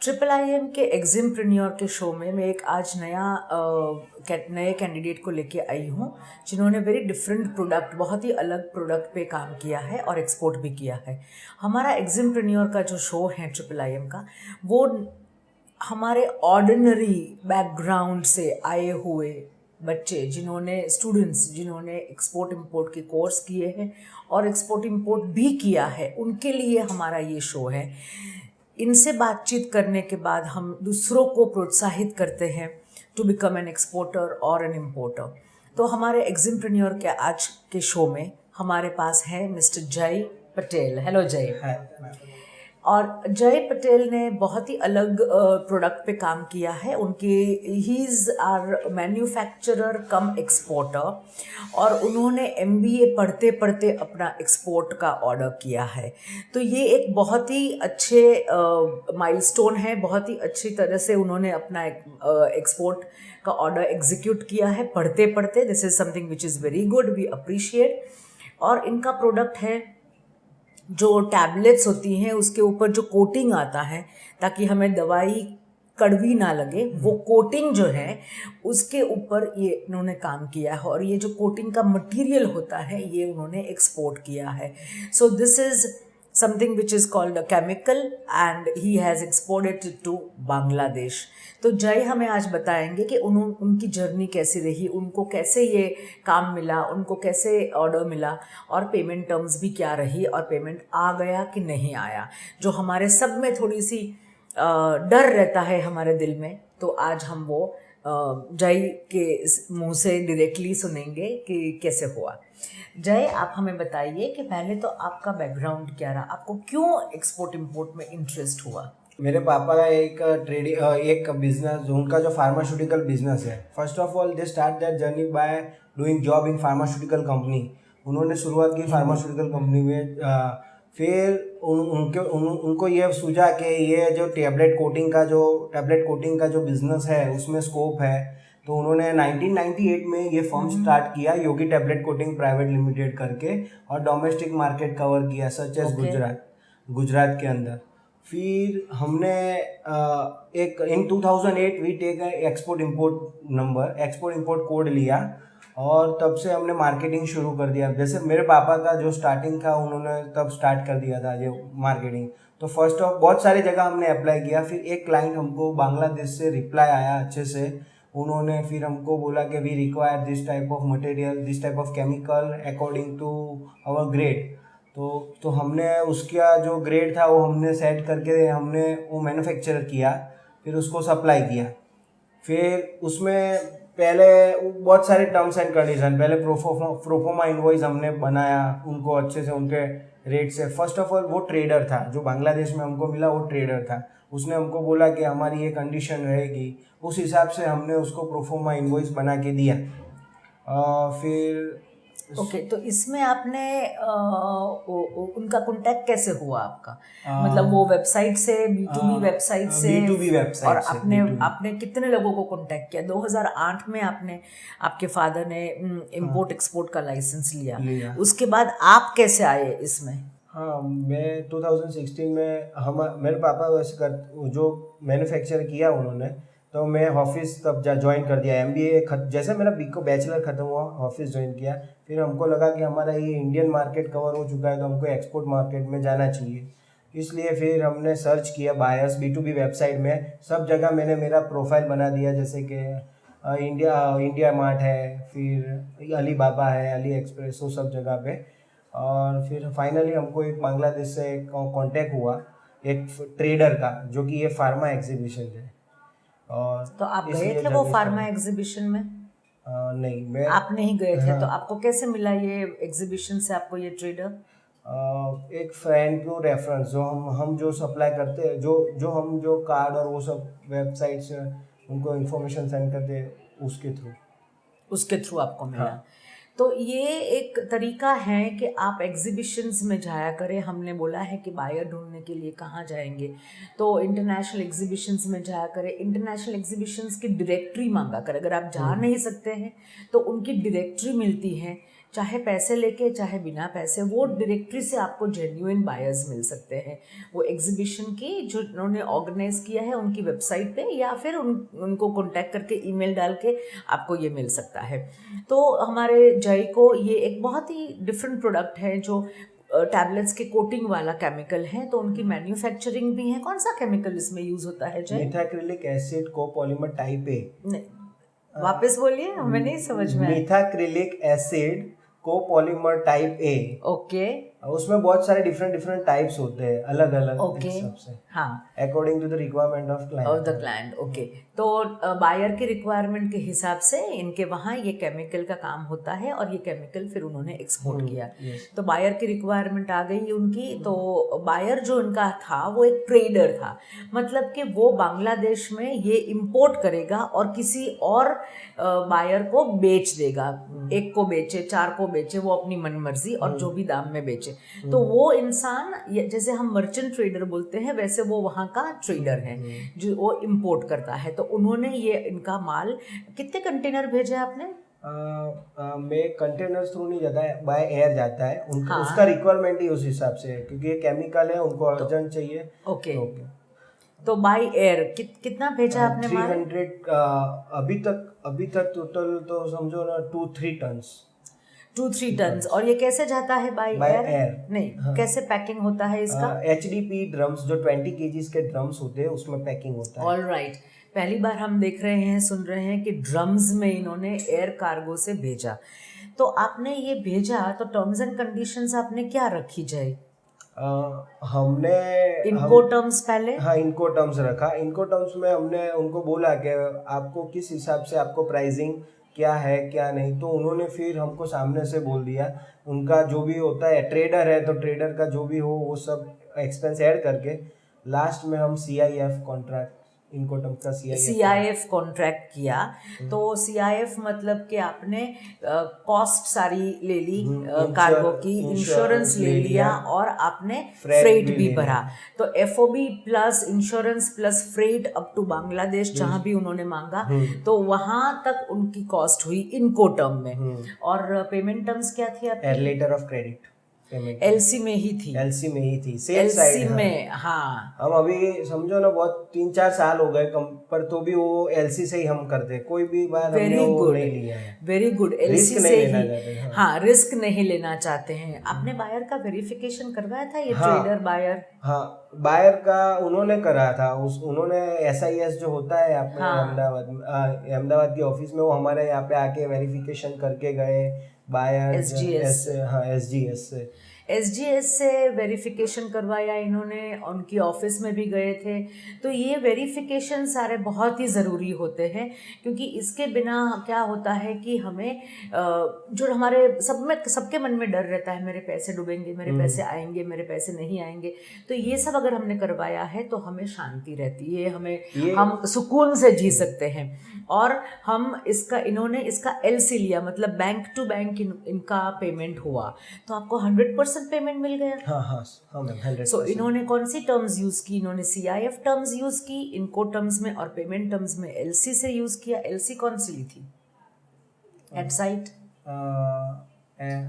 IIM के एग्जिमप्रेन्योर के show में मैं एक आज नए कैंडिडेट को लेके आई हूँ जिन्होंने वेरी डिफरेंट प्रोडक्ट, बहुत ही अलग प्रोडक्ट पे काम किया है और एक्सपोर्ट भी किया है। हमारा एग्जिमप्रेन्योर का जो शो है IIM का, वो हमारे ऑर्डिनरी बैकग्राउंड से आए हुए बच्चे स्टूडेंट्स जिन्होंने एक्सपोर्ट इंपोर्ट के कोर्स किए हैं और एक्सपोर्ट इंपोर्ट भी किया है, उनके लिए हमारा ये शो है। इनसे बातचीत करने के बाद हम दूसरों को प्रोत्साहित करते हैं टू बिकम एन एक्सपोर्टर और एन इम्पोर्टर। तो हमारे एग्जिमप्रेन्योर के आज के शो में हमारे पास है मिस्टर जय पटेल। हेलो जय। और जय पटेल ने बहुत ही अलग प्रोडक्ट पे काम किया है। He is are manufacturer cum exporter और उन्होंने MBA पढ़ते पढ़ते अपना एक्सपोर्ट का ऑर्डर किया है। तो ये एक बहुत ही अच्छे माइलस्टोन है, बहुत ही अच्छी तरह से उन्होंने अपना एक्सपोर्ट का ऑर्डर एग्जीक्यूट किया है पढ़ते पढ़ते। This is something which is very good, we appreciate. और इनका प्रोडक्ट है जो टैबलेट्स होती हैं उसके ऊपर जो कोटिंग आता है ताकि हमें दवाई कड़वी ना लगे, वो कोटिंग जो है उसके ऊपर ये इन्होंने काम किया है और ये जो कोटिंग का मटेरियल होता है ये उन्होंने एक्सपोर्ट किया है। So this is something which is called a chemical and he has exported it to Bangladesh. तो जय हमें आज बताएंगे कि उनकी जर्नी कैसी रही, उनको कैसे ये काम मिला, उनको कैसे ऑर्डर मिला और पेमेंट टर्म्स भी क्या रही और पेमेंट आ गया कि नहीं आया, जो हमारे सब में थोड़ी सी डर रहता है हमारे दिल में। तो आज हम वो जय के मुंह से डायरेक्टली सुनेंगे कि कैसे हुआ। जय, आप हमें बताइए कि पहले तो आपका बैकग्राउंड क्या रहा, आपको क्यों एक्सपोर्ट इंपोर्ट में इंटरेस्ट हुआ? मेरे पापा का एक बिजनेस, उनका जो फार्मास्यूटिकल बिजनेस है। First of all they start that journey by doing job in pharmaceutical company. उन्होंने शुरुआत की फार्मास्यूटिकल कंपनी में। फिर उनको ये सूझा कि ये जो टैबलेट कोटिंग का जो बिजनेस है उसमें स्कोप है। तो उन्होंने 1998 में ये फर्म स्टार्ट किया, योगी टैबलेट कोटिंग प्राइवेट लिमिटेड करके, और डोमेस्टिक मार्केट कवर किया सच एज गुजरात के अंदर। फिर हमने एक in 2008 we take export import code लिया और तब से हमने मार्केटिंग शुरू कर दिया। जैसे मेरे पापा का जो स्टार्टिंग था उन्होंने तब स्टार्ट कर दिया था ये मार्केटिंग। तो फर्स्ट ऑफ बहुत सारी जगह हमने अप्लाई किया। फिर एक क्लाइंट हमको बांग्लादेश से रिप्लाई आया अच्छे से। उन्होंने फिर हमको बोला कि we require this type of material, this type of chemical according to our grade. तो हमने उसका जो ग्रेड था वो हमने सेट करके हमने वो मैन्युफैक्चर किया, फिर उसको सप्लाई किया। फिर उसमें पहले बहुत सारे टर्म्स एंड कंडीशन, पहले प्रोफोमा इनवॉइस हमने बनाया उनको अच्छे से उनके रेट से। फर्स्ट ऑफ ऑल वो ट्रेडर था जो बांग्लादेश में हमको मिला, वो ट्रेडर था। उसने हमको बोला कि हमारी ये कंडीशन रहेगी, उस हिसाब से हमने उसको प्रोफोमा इनवॉइस बना के दिया। फिर ओके, तो इसमें आपने उनका कांटेक्ट कैसे हुआ आपका? मतलब वो वेबसाइट से, B2B वेबसाइट से? B2B website. और आपने कितने लोगों को कांटेक्ट किया? 2008 में आपके फादर ने इंपोर्ट एक्सपोर्ट का लाइसेंस लिया। उसके बाद आप कैसे आए इसमें? हाँ, मैं 2016 में मेरे पापा वैसे जो मैन्युफैक्चर किया उन्होंने, तो मैं ऑफिस तब ज्वाइन कर दिया। MBA जैसे मेरा बैचलर ख़त्म हुआ, ऑफिस ज्वाइन किया। फिर हमको लगा कि हमारा ये इंडियन मार्केट कवर हो चुका है तो हमको एक्सपोर्ट मार्केट में जाना चाहिए। इसलिए फिर हमने सर्च किया बायर्स B2B वेबसाइट में, सब जगह मैंने मेरा प्रोफाइल बना दिया। जैसे कि इंडिया मार्ट है, फिर अली बाबा है, अली एक्सप्रेस, वो सब जगह पे। और फिर फाइनली हमको एक बांग्लादेश से कांटेक्ट हुआ, एक ट्रेडर का, जो कि ये फार्मा एग्जीबिशन है। और तो आप गए थे वो फार्मा एग्जीबिशन में? नहीं, आप नहीं गए थे। तो आपको कैसे मिला ये एग्जीबिशन से आपको ये ट्रेडर? एक फ्रेंड को रेफरेंस, जो हम जो सप्लाई करते हैं, हम जो कार्ड और वो सब वेबसाइट से उनको इन्फॉर्मेशन सेंड करते हैं, उसके थ्रू आपको मिला। हाँ। तो ये एक तरीका है कि आप एग्जीबिशंस में जाया करें। हमने बोला है कि बायर ढूंढने के लिए कहाँ जाएंगे, तो इंटरनेशनल एग्जीबिशंस में जाया करें। इंटरनेशनल एग्जीबिशंस की डायरेक्टरी मांगा करें। अगर आप जा नहीं सकते हैं तो उनकी डायरेक्टरी मिलती है चाहे पैसे लेके चाहे बिना पैसे, वो डायरेक्टरी से आपको जेन्युइन बायर्स मिल सकते हैं। वो एग्जीबिशन की जो उन्होंने ऑर्गेनाइज किया है उनकी वेबसाइट पे, या फिर उनको कांटेक्ट करके ईमेल डाल के आपको ये मिल सकता है। तो हमारे जय को ये एक बहुत ही डिफरेंट प्रोडक्ट है जो टैबलेट्स के कोटिंग वाला केमिकल है, तो उनकी मैन्युफैक्चरिंग भी है। कौन सा केमिकल इसमें यूज होता है Jai? Methacrylic acid copolymer type A. नहीं, वापस बोलिए, हमें नहीं समझ में आया। Methacrylic acid copolymer type A. Okay, उसमें बहुत सारे डिफरेंट टाइप्स होते हैं, अलग अलग ओके, हाँ, according to the requirement of client. Okay, तो बायर के रिक्वायरमेंट के हिसाब से इनके वहाँ ये केमिकल का काम होता है, और ये केमिकल फिर उन्होंने एक्सपोर्ट किया। तो बायर की रिक्वायरमेंट आ गई उनकी, तो बायर जो इनका था वो एक ट्रेडर था, मतलब कि वो बांग्लादेश में ये इंपोर्ट करेगा और किसी और बायर को बेच देगा। एक को बेचे, चार को बेचे, वो अपनी मनमर्जी और जो भी दाम में बेचे। तो वो इंसान, जैसे हम मर्चेंट ट्रेडर बोलते हैं, वैसे वो वहाँ का ट्रेडर है जो वो इंपोर्ट करता है। तो उन्होंने ये इनका माल, कितने कंटेनर भेजे आपने? में कंटेनर थ्रू नहीं जाता है, बाय एयर जाता है उनका। हाँ। उसका रिक्वायरमेंट ही उस हिसाब से है, क्योंकि ये केमिकल है, उनको अर्जेंट चाहिए। ओके, तो बाय एयर कितना भेजा आपने? 300 अभी तक टोटल तो समझो ना 2-3 टन्स। 2-3 टन्स। और ये कैसे जाता है बाय एयर? नहीं, हाँ। कैसे पैकिंग होता है इसका? HDP ड्रम्स, जो 20 kgs के ड्रम्स होते हैं, उसमें पैकिंग होता है। ऑल राइट, पहली बार हम देख रहे हैं, सुन रहे हैं कि ड्रम्स में इन्होंने एयर कार्गो से भेजा। तो आपने ये भेजा, तो टर्म्स एंड कंडीशंस आपने क्या रखी जाए? हमने इनको टर्म्स पहले, हाँ, इनको टर्म्स रखा। इनको टर्म्स में हमने उनको बोला कि आपको किस हिसाब से आपको प्राइसिंग क्या है क्या नहीं, तो उन्होंने फिर हमको सामने से बोल दिया। उनका जो भी होता है, ट्रेडर है तो ट्रेडर का जो भी हो वो सब एक्सपेंस ऐड करके लास्ट में हम CIF कॉन्ट्रैक्ट, इनकोटर्म का CIF कॉन्ट्रैक्ट किया। तो CIF मतलब कि आपने कॉस्ट सारी ले ली, कार्गो की इंश्योरेंस ले लिया, और आपने फ्रेट भी भरा। तो FOB plus insurance plus freight up to Bangladesh, जहाँ भी उन्होंने मांगा, तो वहां तक उनकी कॉस्ट हुई इनकोटर्म में। और पेमेंट टर्म्स क्या थी आपकी? लेटर ऑफ क्रेडिट LC में ही थी। सेल्स साइड में, हाँ। हम अभी समझो ना, बहुत 3-4 साल हो गए पर तो भी वो LC से ही हम करते हैं। कोई भी बार हमने वो नहीं लिया है। वेरी गुड, LC से ही। हाँ, रिस्क नहीं लेना चाहते हैं। आपने बायर का वेरिफिकेशन करवाया था? ये ट्रेडर बायर, हाँ, बायर का उन्होंने करा था। उन्होंने SIS जो होता है अपने अहमदाबाद के ऑफिस में, वो हमारे यहाँ पे आके वेरिफिकेशन करके गए। बायर SGS से वेरिफिकेशन करवाया इन्होंने, उनकी ऑफिस में भी गए थे। तो ये वेरिफिकेशन सारे बहुत ही ज़रूरी होते हैं, क्योंकि इसके बिना क्या होता है कि हमें जो हमारे सबके मन में डर रहता है, मेरे पैसे डूबेंगे, मेरे पैसे आएंगे, मेरे पैसे नहीं आएंगे। तो ये सब अगर हमने करवाया है तो हमें शांति रहती है, हम सुकून से जी सकते हैं। और इन्होंने इसका LC लिया, मतलब बैंक टू बैंक इनका पेमेंट हुआ, तो आपको 100% पेमेंट मिल गया। हाँ मैम, 100%। सो इन्होंने कौन सी टर्म्स यूज की? इन्होंने CIF टर्म्स यूज की इनको टर्म्स में, और पेमेंट टर्म्स में LC से यूज किया। LC कौन सी ली थी? At sight?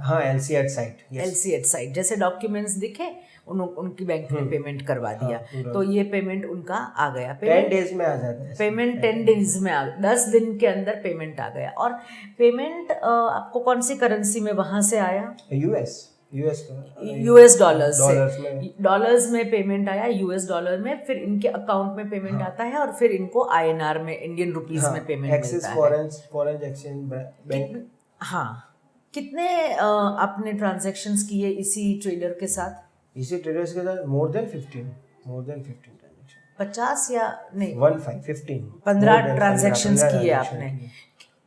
हाँ, LC at sight. LC at sight, जैसे डॉक्यूमेंट्स दिखे उनकी बैंक ने पेमेंट करवा दिया। तो ये पेमेंट उनका आ गया। 10 डेज में आ जाता है पेमेंट, 10 डेज में 10 दिन के अंदर पेमेंट आ गया। और पेमेंट आपको कौन सी करेंसी में वहां से आया? US डॉलर्स में पेमेंट आया, US डॉलर में। फिर इनके अकाउंट में पेमेंट आता है, और फिर इनको INR में, इंडियन रुपीस में पेमेंट मिलता है। Foreign exchange bank. हाँ, कितने आपने ट्रांजैक्शंस किए इसी ट्रेडर के साथ? More than 15 transaction. 50 या नहीं, 15 ट्रांजैक्शंस किए आपने।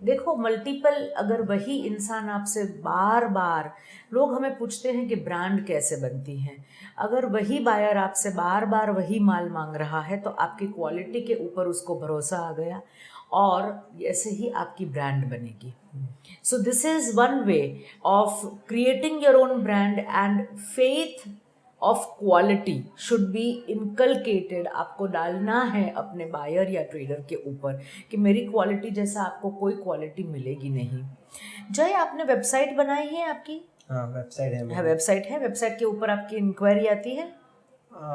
देखो, मल्टीपल, अगर वही इंसान आपसे बार बार, लोग हमें पूछते हैं कि ब्रांड कैसे बनती है, अगर वही बायर आपसे बार बार वही माल मांग रहा है, तो आपकी क्वालिटी के ऊपर उसको भरोसा आ गया, और ऐसे ही आपकी ब्रांड बनेगी। So this is one way of creating your own brand, and faith of quality should be inculcated, आपको डालना है अपने बायर या ट्रेडर के ऊपर कि मेरी क्वालिटी जैसा आपको कोई क्वालिटी मिलेगी नहीं। जय, आपने वेबसाइट बनाई है आपकी? हाँ, वेबसाइट है। वेबसाइट है, वेबसाइट के ऊपर आपकी इंक्वायरी आती है?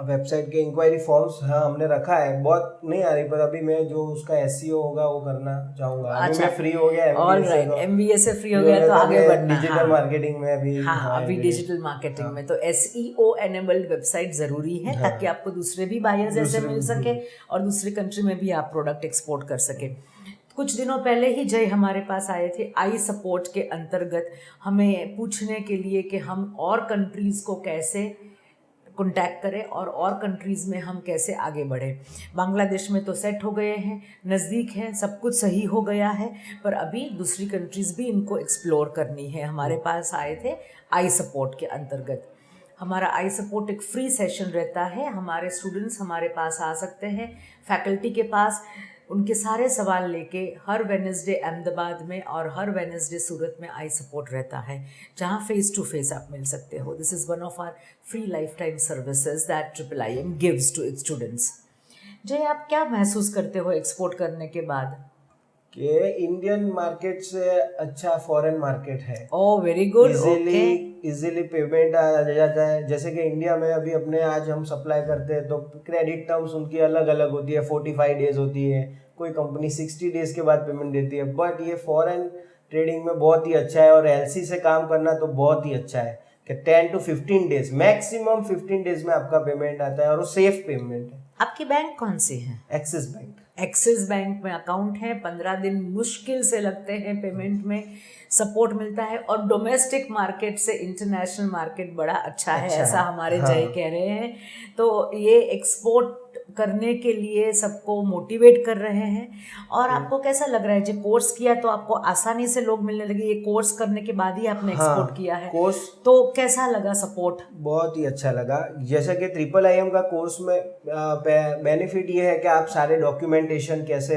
वेबसाइट के इंक्वायरी फॉर्म्स हाँ हमने रखा है, बहुत नहीं आ रही, पर अभी मैं जो उसका एसईओ होगा वो करना चाहूंगा। अभी मैं फ्री हो गया ऑल राइट, एमबीए से फ्री हो गया तो आगे बढ़ना। डिजिटल मार्केटिंग में अभी अभी डिजिटल मार्केटिंग में तो एसईओ एनेबल्ड वेबसाइट जरूरी है ताकि आपको दूसरे भी बायर्स ऐसे मिल सके और दूसरी कंट्री में भी आप प्रोडक्ट एक्सपोर्ट कर सके। कुछ दिनों पहले ही जय हमारे पास आए थे आई सपोर्ट के अंतर्गत हमें पूछने के लिए कि हम और कंट्रीज़ को कैसे कॉन्टैक्ट करें और कंट्रीज़ में हम कैसे आगे बढ़ें। बांग्लादेश में तो सेट हो गए हैं, नज़दीक हैं, सब कुछ सही हो गया है, पर अभी दूसरी कंट्रीज़ भी इनको एक्सप्लोर करनी है। हमारे पास आए थे आई सपोर्ट के अंतर्गत। हमारा आई सपोर्ट एक फ्री सेशन रहता है, हमारे स्टूडेंट्स हमारे पास आ सकते हैं, फैकल्टी के पास उनके सारे सवाल लेके। हर वेडनेसडे अहमदाबाद में और हर वेडनेसडे सूरत में आई सपोर्ट रहता है, जहाँ फेस टू फेस आप मिल सकते हो। This is one of our free life time services that IIIM gives to its students. Jay, आप क्या महसूस करते हो एक्सपोर्ट करने के बाद? कि इंडियन मार्केट से अच्छा फॉरेन मार्केट है। Oh very good. Easily payment आ जाता है। जैसे कि इंडिया में अभी अपने आज हम सप्लाई करते हैं तो क्रेडिट टर्म्स उनकी अलग अलग होती है, 45 डेज होती है, कोई कंपनी 60 डेज के बाद पेमेंट देती है। बट ये फॉरेन ट्रेडिंग में बहुत ही अच्छा है और एलसी से काम करना तो बहुत ही अच्छा है कि 10 to 15 डेज, मैक्सिमम 15 डेज में आपका पेमेंट आता है और वो सेफ पेमेंट है। आपकी बैंक कौन सी है? Axis bank. एक्सिस बैंक में अकाउंट है, 15 दिन मुश्किल से लगते हैं पेमेंट में, सपोर्ट मिलता है और डोमेस्टिक मार्केट से इंटरनेशनल मार्केट बड़ा अच्छा है, ऐसा हमारे जय कह रहे हैं। तो ये एक्सपोर्ट करने के लिए सबको मोटिवेट कर रहे हैं। और आपको कैसा लग रहा है? जो कोर्स किया तो आपको आसानी से लोग मिलने लगे, ये कोर्स करने के बाद ही आपने एक्सपोर्ट किया है कोर्स, तो कैसा लगा सपोर्ट? बहुत ही अच्छा लगा। जैसे कि IIIM का कोर्स में बेनिफिट ये है कि आप सारे डॉक्यूमेंटेशन कैसे,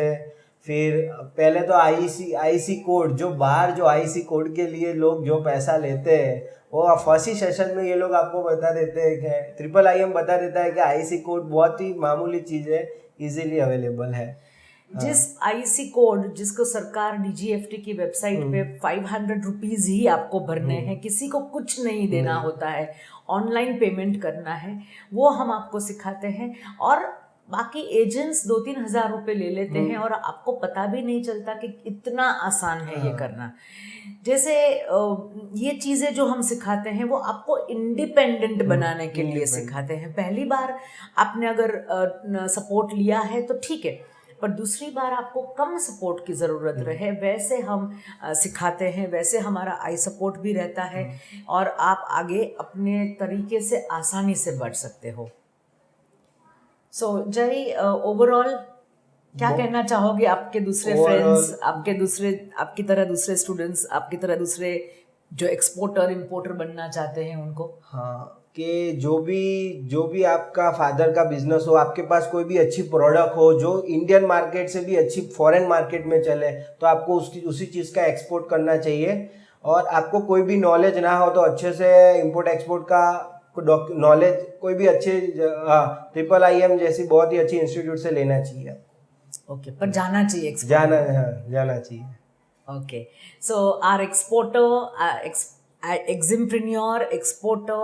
फिर पहले तो आईसी कोड, जो बाहर जो आईसी कोड के लिए लोग जो पैसा लेते हैं वो फर्स्ट ही सेशन में ये लोग आपको बता देते हैं कि IIIM बता देता है कि आईसी कोड बहुत ही मामूली चीज़ है, इजीली अवेलेबल है। जिस आईसी कोड जिसको सरकार DGFT की वेबसाइट पे 500 रुपीज़ ही आपको भरने हैं, किसी को कुछ नहीं देना होता है, ऑनलाइन पेमेंट करना है, वो हम आपको सिखाते हैं। और बाकी एजेंट्स 2-3 हज़ार रुपये ले लेते हैं और आपको पता भी नहीं चलता कि इतना आसान है ये करना। जैसे ये चीज़ें जो हम सिखाते हैं वो आपको इंडिपेंडेंट बनाने के लिए सिखाते हैं। पहली बार आपने अगर सपोर्ट लिया है तो ठीक है, पर दूसरी बार आपको कम सपोर्ट की ज़रूरत रहे वैसे हम सिखाते हैं, वैसे हमारा आई सपोर्ट भी रहता है और आप आगे अपने तरीके से आसानी से बढ़ सकते हो। सो जय, ओवरऑल क्या कहना चाहोगे आपके दूसरे फ्रेंड्स, आपकी तरह दूसरे स्टूडेंट्स, आपकी तरह दूसरे जो एक्सपोर्टर इंपोर्टर बनना चाहते हैं उनको? हाँ, कि जो भी आपका फादर का बिजनेस हो, आपके पास कोई भी अच्छी प्रोडक्ट हो जो इंडियन मार्केट से भी अच्छी फॉरेन मार्केट में चले, तो आपको उसी चीज़ का एक्सपोर्ट करना चाहिए। और आपको कोई भी नॉलेज ना हो तो अच्छे से इंपोर्ट एक्सपोर्ट का नॉलेज कोई भी अच्छे IIIM जैसी बहुत ही अच्छी इंस्टीट्यूट से लेना चाहिए। ओके, पर जाना चाहिए, जाना चाहिए। Okay, so our exporter, eximpreneur, exporter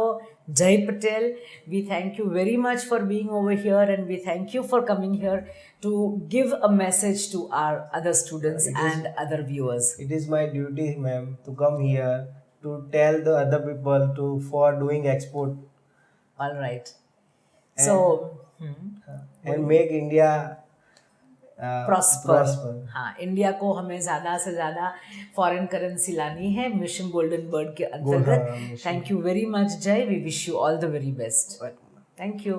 Jay Patel, we thank you very much for being over here and we thank you for coming here to give a message to our other students and other viewers. It is my duty, ma'am, to come here to tell the other people for doing export. All right. And make India prosper. हाँ, India को हमें ज़्यादा से ज़्यादा foreign currency लानी है mission golden bird के अंतर्गत। Thank you very much Jay, we wish you all the very best. Thank you.